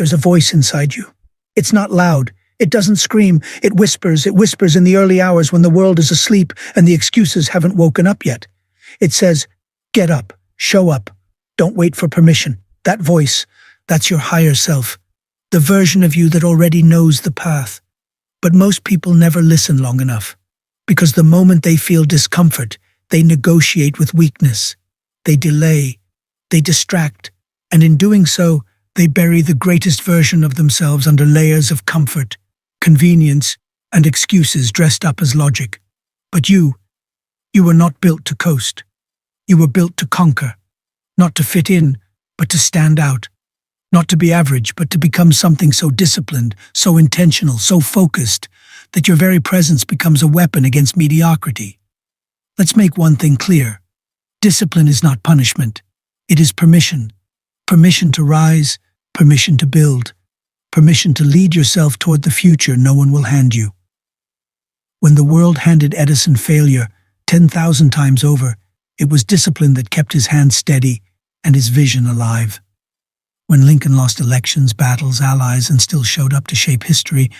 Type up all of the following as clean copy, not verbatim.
there's a voice inside you. It's not loud. It doesn't scream. It whispers. It whispers in the early hours when the world is asleep and the excuses haven't woken up yet. It says, get up, show up, don't wait for permission. That voice, that's your higher self, the version of you that already knows the path. But most people never listen long enough, because the moment they feel discomfort, they negotiate with weakness. They delay, they distract, and in doing so, they bury the greatest version of themselves under layers of comfort, convenience, and excuses dressed up as logic. But you were not built to coast. You were built to conquer, not to fit in, but to stand out. Not to be average, but to become something so disciplined, so intentional, so focused, that your very presence becomes a weapon against mediocrity. Let's make one thing clear. Discipline is not punishment. It is permission. Permission to rise, permission to build, permission to lead yourself toward the future no one will hand you. When the world handed Edison failure 10,000 times over, it was discipline that kept his hand steady and his vision alive. When Lincoln lost elections, battles, allies, and still showed up to shape history,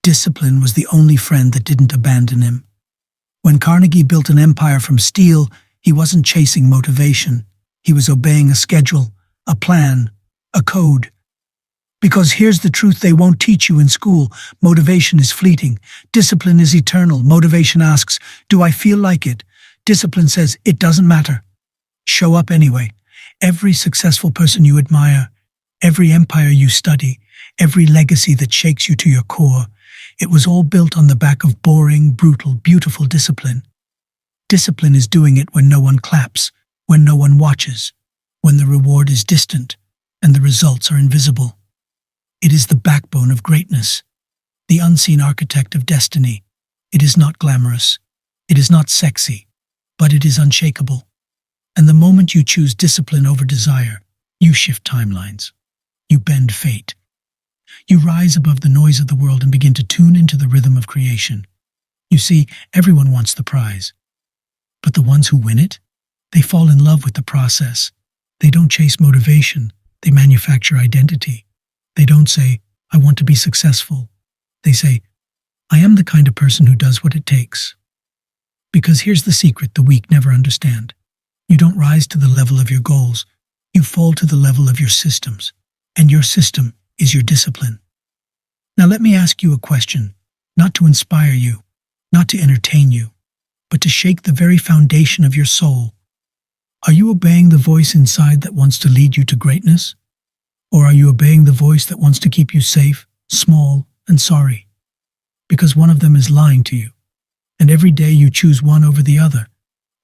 discipline was the only friend that didn't abandon him. When Carnegie built an empire from steel, he wasn't chasing motivation. He was obeying a schedule, a plan, a code. Because here's the truth they won't teach you in school. Motivation is fleeting. Discipline is eternal. Motivation asks, do I feel like it? Discipline says, it doesn't matter. Show up anyway. Every successful person you admire, every empire you study, every legacy that shakes you to your core, it was all built on the back of boring, brutal, beautiful discipline. Discipline is doing it when no one claps, when no one watches, when the reward is distant and the results are invisible. It is the backbone of greatness, the unseen architect of destiny. It is not glamorous, it is not sexy, but it is unshakable. And the moment you choose discipline over desire, you shift timelines. You bend fate. You rise above the noise of the world and begin to tune into the rhythm of creation. You see, everyone wants the prize. But the ones who win it, they fall in love with the process. They don't chase motivation. They manufacture identity. They don't say, I want to be successful. They say, I am the kind of person who does what it takes. Because here's the secret the weak never understand. You don't rise to the level of your goals. You fall to the level of your systems. And your system is your discipline. Now let me ask you a question, not to inspire you, not to entertain you, but to shake the very foundation of your soul. Are you obeying the voice inside that wants to lead you to greatness? Or are you obeying the voice that wants to keep you safe, small, and sorry? Because one of them is lying to you, and every day you choose one over the other,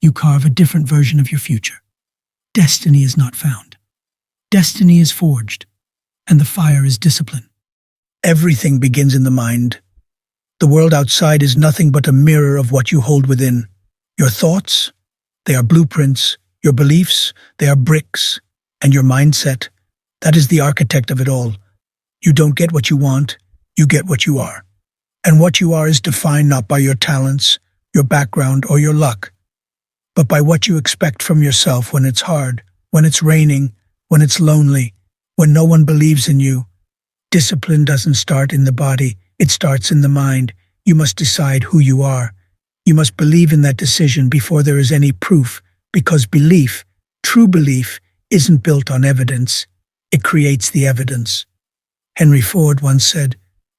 you carve a different version of your future. Destiny is not found. Destiny is forged, and the fire is discipline. Everything begins in the mind. The world outside is nothing but a mirror of what you hold within. Your thoughts, they are blueprints. Your beliefs, they are bricks. And your mindset, that is the architect of it all. You don't get what you want, you get what you are. And what you are is defined not by your talents, your background, or your luck, but by what you expect from yourself when it's hard, when it's raining, when it's lonely, when no one believes in you. Discipline doesn't start in the body, it starts in the mind. You must decide who you are. You must believe in that decision before there is any proof, because belief, true belief, isn't built on evidence. It creates the evidence. Henry Ford once said,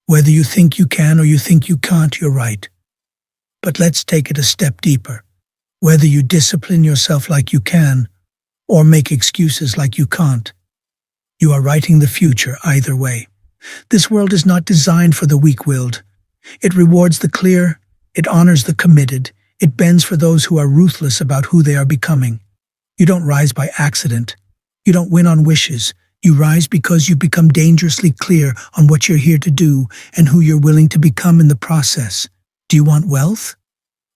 whether you think you can or you think you can't, you're right. But let's take it a step deeper. Whether you discipline yourself like you can, or make excuses like you can't, you are writing the future either way. This world is not designed for the weak-willed. It rewards the clear, it honors the committed, it bends for those who are ruthless about who they are becoming. You don't rise by accident. You don't win on wishes. You rise because you become dangerously clear on what you're here to do and who you're willing to become in the process. Do you want wealth?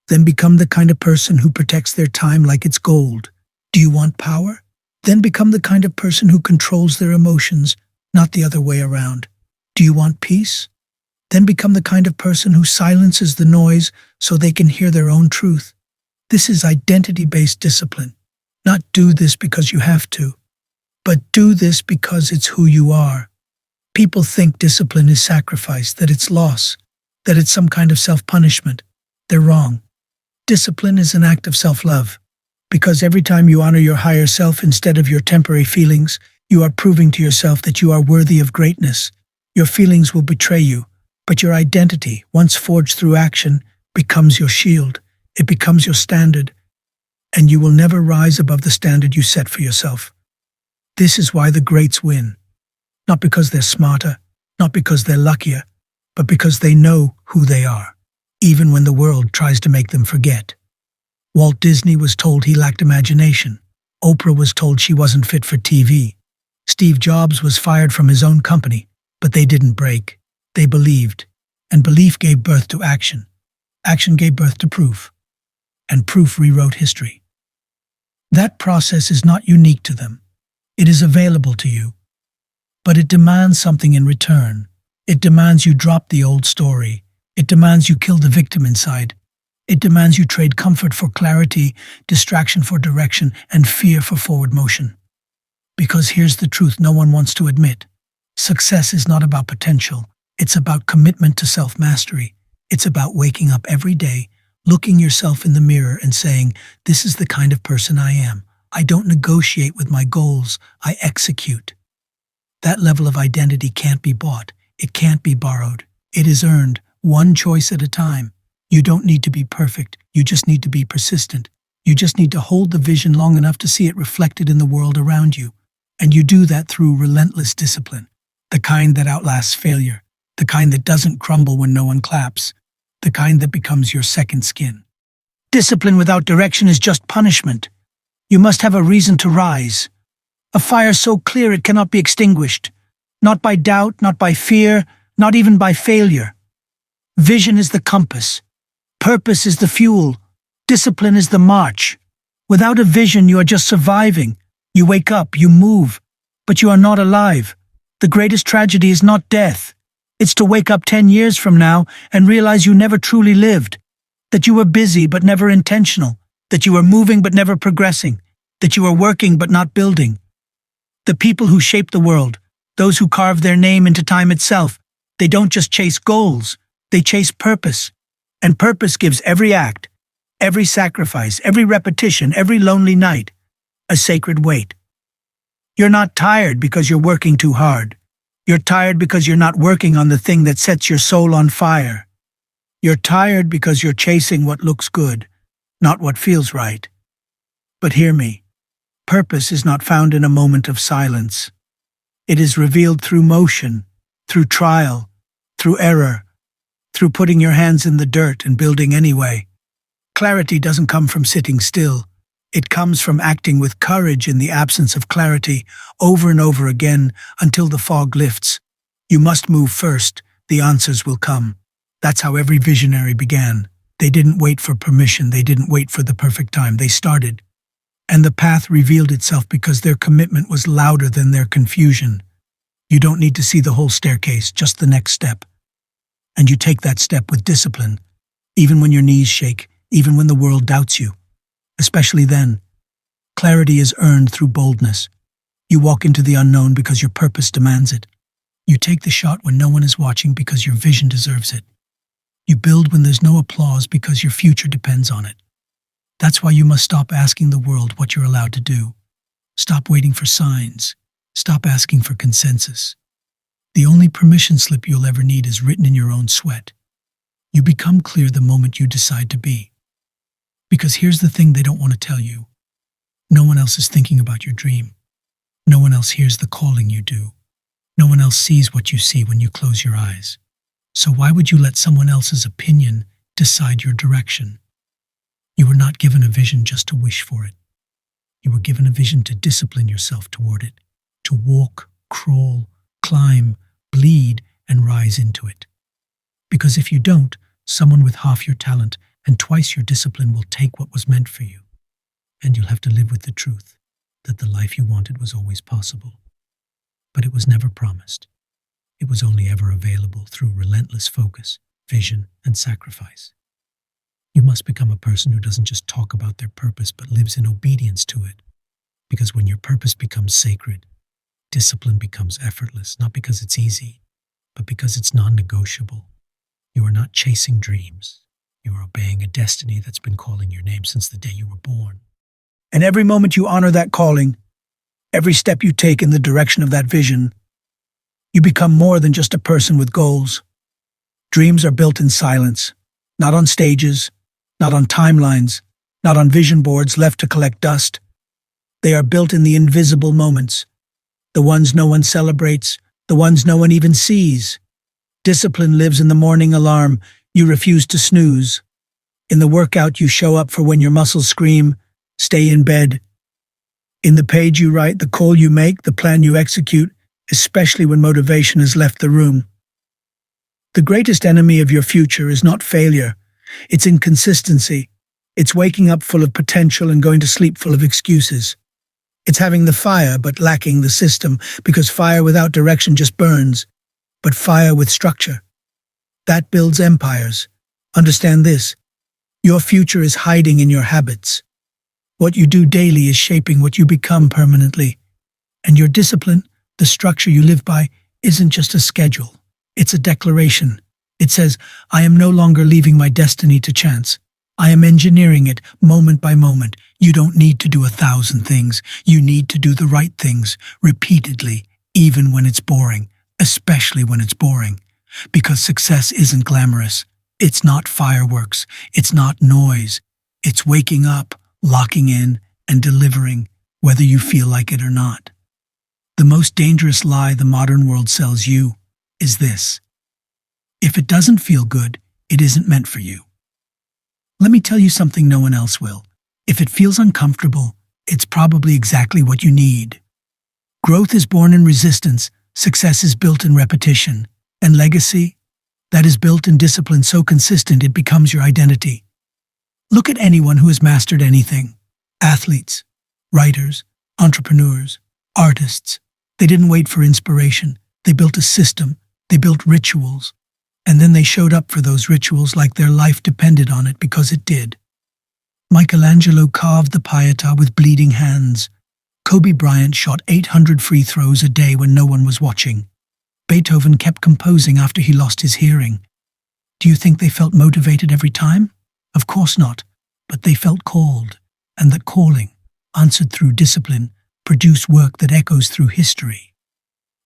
Then become the kind of person who protects their time like it's gold. Do you want power? Then become the kind of person who controls their emotions, not the other way around. Do you want peace? Then become the kind of person who silences the noise so they can hear their own truth. This is identity-based discipline. Not do this because you have to, but do this because it's who you are. People think discipline is sacrifice, that it's loss, that it's some kind of self-punishment. They're wrong. Discipline is an act of self-love, because every time you honor your higher self instead of your temporary feelings, you are proving to yourself that you are worthy of greatness. Your feelings will betray you, but your identity, once forged through action, becomes your shield. It becomes your standard, and you will never rise above the standard you set for yourself. This is why the greats win. Not because they're smarter, not because they're luckier, but because they know who they are, even when the world tries to make them forget. Walt Disney was told he lacked imagination. Oprah was told she wasn't fit for TV. Steve Jobs was fired from his own company, but they didn't break. They believed, and belief gave birth to action. Action gave birth to proof, and proof rewrote history. That process is not unique to them. It is available to you. But it demands something in return. It demands you drop the old story. It demands you kill the victim inside. It demands you trade comfort for clarity, distraction for direction, and fear for forward motion. Because here's the truth no one wants to admit. Success is not about potential. It's about commitment to self-mastery. It's about waking up every day, looking yourself in the mirror and saying, this is the kind of person I am. I don't negotiate with my goals. I execute. That level of identity can't be bought. It can't be borrowed. It is earned, one choice at a time. You don't need to be perfect. You just need to be persistent. You just need to hold the vision long enough to see it reflected in the world around you. And you do that through relentless discipline, the kind that outlasts failure, the kind that doesn't crumble when no one claps, the kind that becomes your second skin. Discipline without direction is just punishment. You must have a reason to rise. A fire so clear it cannot be extinguished. Not by doubt, not by fear, not even by failure. Vision is the compass. Purpose is the fuel. Discipline is the march. Without a vision, you are just surviving. You wake up, you move, but you are not alive. The greatest tragedy is not death. It's to wake up 10 years from now and realize you never truly lived, that you were busy but never intentional, that you were moving but never progressing, that you were working but not building. The people who shape the world, those who carve their name into time itself, they don't just chase goals, they chase purpose. And purpose gives every act, every sacrifice, every repetition, every lonely night, a sacred weight. You're not tired because you're working too hard. You're tired because you're not working on the thing that sets your soul on fire. You're tired because you're chasing what looks good, not what feels right. But hear me, purpose is not found in a moment of silence. It is revealed through motion, through trial, through error, through putting your hands in the dirt and building anyway. Clarity doesn't come from sitting still. It comes from acting with courage in the absence of clarity, over and over again, until the fog lifts. You must move first. The answers will come. That's how every visionary began. They didn't wait for permission. They didn't wait for the perfect time. They started. And the path revealed itself because their commitment was louder than their confusion. You don't need to see the whole staircase, just the next step. And you take that step with discipline, even when your knees shake, even when the world doubts you. Especially then, clarity is earned through boldness. You walk into the unknown because your purpose demands it. You take the shot when no one is watching because your vision deserves it. You build when there's no applause because your future depends on it. That's why you must stop asking the world what you're allowed to do. Stop waiting for signs. Stop asking for consensus. The only permission slip you'll ever need is written in your own sweat. You become clear the moment you decide to be. Because here's the thing they don't want to tell you. No one else is thinking about your dream. No one else hears the calling you do. No one else sees what you see when you close your eyes. So why would you let someone else's opinion decide your direction? You were not given a vision just to wish for it. You were given a vision to discipline yourself toward it, to walk, crawl, climb, bleed, and rise into it. Because if you don't, someone with half your talent and twice your discipline will take what was meant for you, and you'll have to live with the truth that the life you wanted was always possible. But it was never promised. It was only ever available through relentless focus, vision, and sacrifice. You must become a person who doesn't just talk about their purpose but lives in obedience to it. Because when your purpose becomes sacred, discipline becomes effortless, not because it's easy, but because it's non-negotiable. You are not chasing dreams. You are obeying a destiny that's been calling your name since the day you were born. And every moment you honor that calling, every step you take in the direction of that vision, you become more than just a person with goals. Dreams are built in silence, not on stages, not on timelines, not on vision boards left to collect dust. They are built in the invisible moments, the ones no one celebrates, the ones no one even sees. Discipline lives in the morning alarm you refuse to snooze. In the workout you show up for when your muscles scream, stay in bed. In the page you write, the call you make, the plan you execute, especially when motivation has left the room. The greatest enemy of your future is not failure, it's inconsistency. It's waking up full of potential and going to sleep full of excuses. It's having the fire but lacking the system, because fire without direction just burns, but fire with structure, that builds empires. Understand this: your future is hiding in your habits. What you do daily is shaping what you become permanently. And your discipline, the structure you live by, isn't just a schedule. It's a declaration. It says, I am no longer leaving my destiny to chance. I am engineering it moment by moment. You don't need to do 1,000 things. You need to do the right things repeatedly, even when it's boring, especially when it's boring. Because success isn't glamorous. It's not fireworks. It's not noise. It's waking up, locking in, and delivering, whether you feel like it or not. The most dangerous lie the modern world sells you is this: if it doesn't feel good, it isn't meant for you. Let me tell you something no one else will. If it feels uncomfortable, it's probably exactly what you need. Growth is born in resistance, success is built in repetition, and legacy, that is built in discipline so consistent it becomes your identity. Look at anyone who has mastered anything. Athletes, writers, entrepreneurs, artists. They didn't wait for inspiration. They built a system. They built rituals. And then they showed up for those rituals like their life depended on it, because it did. Michelangelo carved the Pietà with bleeding hands. Kobe Bryant shot 800 free throws a day when no one was watching. Beethoven kept composing after he lost his hearing. Do you think they felt motivated every time? Of course not, but they felt called, and that calling, answered through discipline, produced work that echoes through history.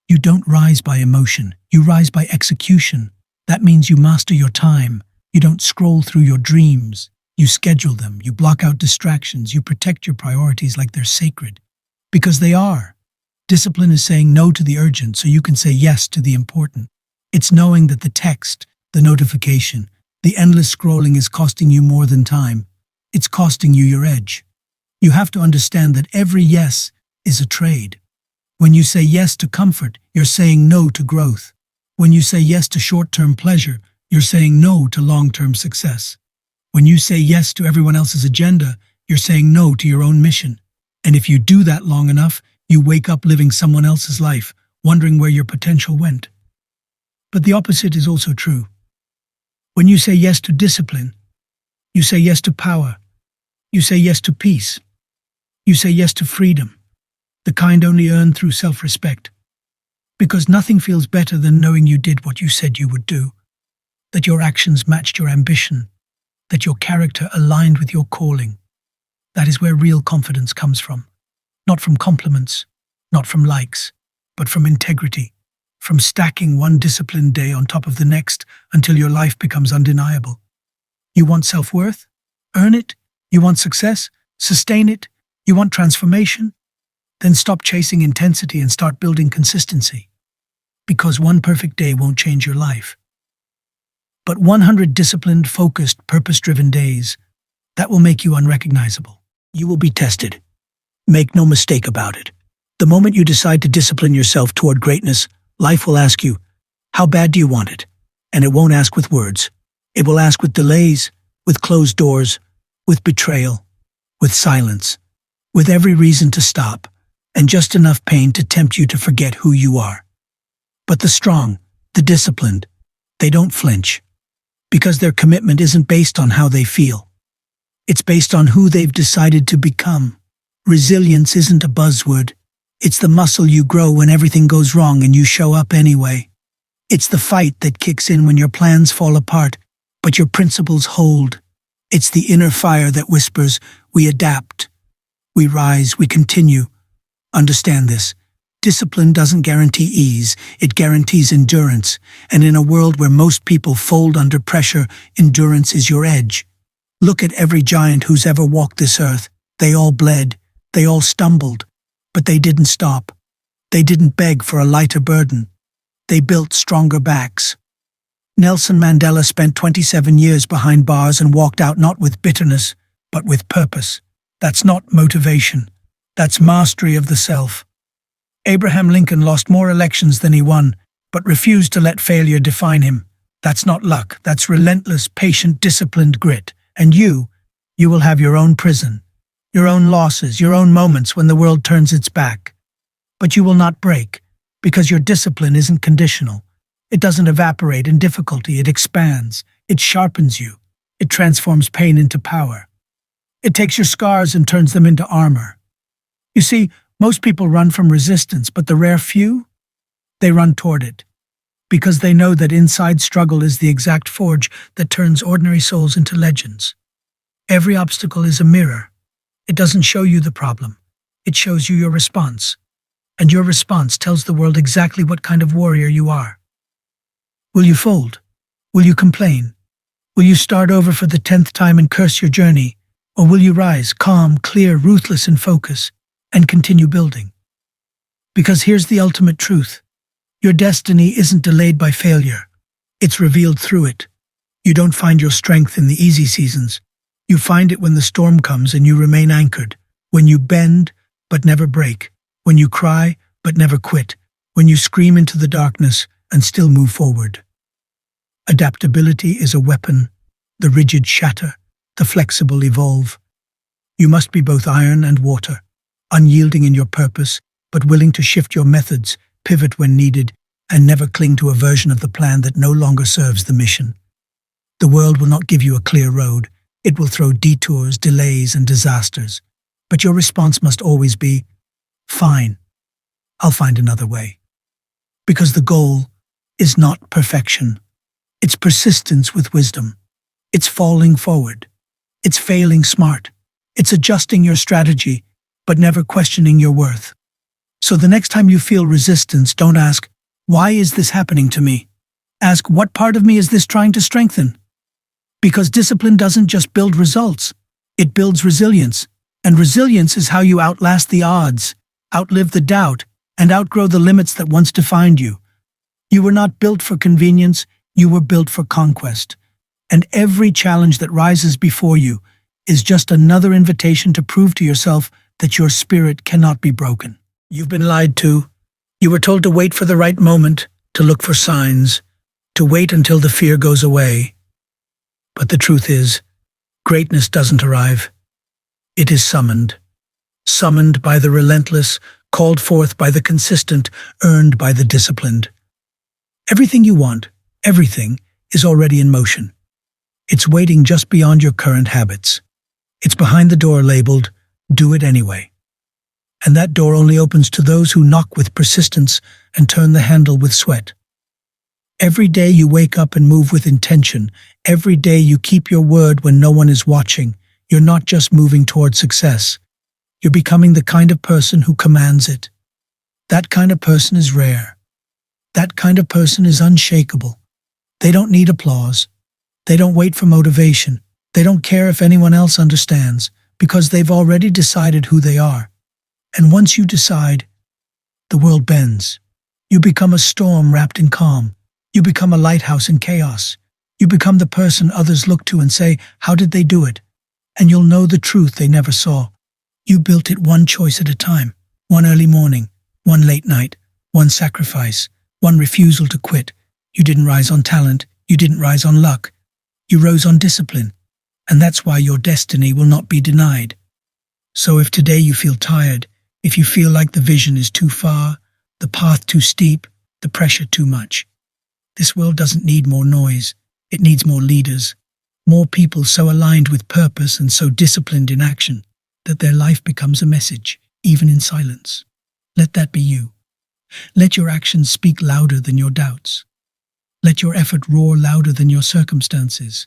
You don't rise by emotion, you rise by execution. That means you master your time. You don't scroll through your dreams. You schedule them, you block out distractions, you protect your priorities like they're sacred. Because they are. Discipline is saying no to the urgent so you can say yes to the important. It's knowing that the text, the notification, the endless scrolling is costing you more than time. It's costing you your edge. You have to understand that every yes is a trade. When you say yes to comfort, you're saying no to growth. When you say yes to short-term pleasure, you're saying no to long-term success. When you say yes to everyone else's agenda, you're saying no to your own mission. And if you do that long enough, you wake up living someone else's life, wondering where your potential went. But the opposite is also true. When you say yes to discipline, you say yes to power. You say yes to peace. You say yes to freedom, the kind only earned through self-respect. Because nothing feels better than knowing you did what you said you would do, that your actions matched your ambition, that your character aligned with your calling. That is where real confidence comes from. Not from compliments, not from likes, but from integrity, from stacking one disciplined day on top of the next until your life becomes undeniable. You want self-worth? Earn it? You want success? Sustain it? You want transformation? Then stop chasing intensity and start building consistency. Because one perfect day won't change your life. But 100 disciplined, focused, purpose-driven days, that will make you unrecognizable. You will be tested. Make no mistake about it. The moment you decide to discipline yourself toward greatness, life will ask you, how bad do you want it? And it won't ask with words. It will ask with delays, with closed doors, with betrayal, with silence, with every reason to stop, and just enough pain to tempt you to forget who you are. But the strong, the disciplined, they don't flinch, because their commitment isn't based on how they feel. It's based on who they've decided to become. Resilience isn't a buzzword, It's the muscle you grow when everything goes wrong and you show up anyway. It's the fight that kicks in when your plans fall apart, but your principles hold. It's the inner fire that whispers, we adapt, we rise, we continue. Understand this. Discipline doesn't guarantee ease, it guarantees endurance. And in a world where most people fold under pressure, endurance is your edge. Look at every giant who's ever walked this earth. They all bled, they all stumbled, but they didn't stop. They didn't beg for a lighter burden. They built stronger backs. Nelson Mandela spent 27 years behind bars and walked out not with bitterness, but with purpose. That's not motivation. That's mastery of the self. Abraham Lincoln lost more elections than he won, but refused to let failure define him. That's not luck. That's relentless, patient, disciplined grit. And you will have your own prison, your own losses, your own moments when the world turns its back. But you will not break, because your discipline isn't conditional. It doesn't evaporate in difficulty, it expands, it sharpens you, it transforms pain into power. It takes your scars and turns them into armor. You see, most people run from resistance, but the rare few, they run toward it, because they know that inside struggle is the exact forge that turns ordinary souls into legends. Every obstacle is a mirror. It doesn't show you the problem. It shows you your response. And your response tells the world exactly what kind of warrior you are. Will you fold? Will you complain? Will you start over for the 10th time and curse your journey? Or will you rise, calm, clear, ruthless in focus, and continue building? Because here's the ultimate truth. Your destiny isn't delayed by failure. It's revealed through it. You don't find your strength in the easy seasons. You find it when the storm comes and you remain anchored. When you bend, but never break. When you cry, but never quit. When you scream into the darkness and still move forward. Adaptability is a weapon. The rigid shatter, the flexible evolve. You must be both iron and water, unyielding in your purpose, but willing to shift your methods, pivot when needed, and never cling to a version of the plan that no longer serves the mission. The world will not give you a clear road. It will throw detours, delays, and disasters. But your response must always be, fine, I'll find another way. Because the goal is not perfection. It's persistence with wisdom. It's falling forward. It's failing smart. It's adjusting your strategy, but never questioning your worth. So the next time you feel resistance, don't ask, why is this happening to me? Ask, what part of me is this trying to strengthen? Because discipline doesn't just build results, it builds resilience. And resilience is how you outlast the odds, outlive the doubt, and outgrow the limits that once defined you. You were not built for convenience, you were built for conquest. And every challenge that rises before you is just another invitation to prove to yourself that your spirit cannot be broken. You've been lied to. You were told to wait for the right moment, to look for signs, to wait until the fear goes away. But the truth is, greatness doesn't arrive. It is summoned. Summoned by the relentless, called forth by the consistent, earned by the disciplined. Everything you want, everything, is already in motion. It's waiting just beyond your current habits. It's behind the door labeled, do it anyway. And that door only opens to those who knock with persistence and turn the handle with sweat. Every day you wake up and move with intention. Every day you keep your word when no one is watching. You're not just moving toward success. You're becoming the kind of person who commands it. That kind of person is rare. That kind of person is unshakable. They don't need applause. They don't wait for motivation. They don't care if anyone else understands, because they've already decided who they are. And once you decide, the world bends. You become a storm wrapped in calm. You become a lighthouse in chaos. You become the person others look to and say, how did they do it? And you'll know the truth they never saw. You built it one choice at a time, one early morning, one late night, one sacrifice, one refusal to quit. You didn't rise on talent. You didn't rise on luck. You rose on discipline. And that's why your destiny will not be denied. So if today you feel tired, if you feel like the vision is too far, the path too steep, the pressure too much, this world doesn't need more noise. It needs more leaders, more people so aligned with purpose and so disciplined in action that their life becomes a message, even in silence. Let that be you. Let your actions speak louder than your doubts. Let your effort roar louder than your circumstances.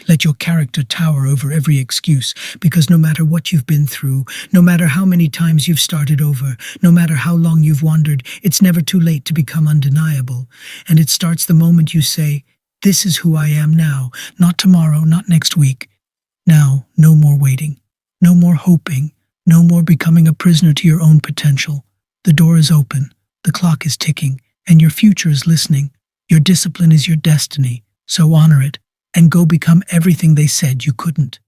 Let your character tower over every excuse, because no matter what you've been through, no matter how many times you've started over, no matter how long you've wandered, it's never too late to become undeniable. And it starts the moment you say, "This is who I am now, not tomorrow, not next week." Now, no more waiting, no more hoping, no more becoming a prisoner to your own potential. The door is open, the clock is ticking, and your future is listening. Your discipline is your destiny, so honor it, and go become everything they said you couldn't.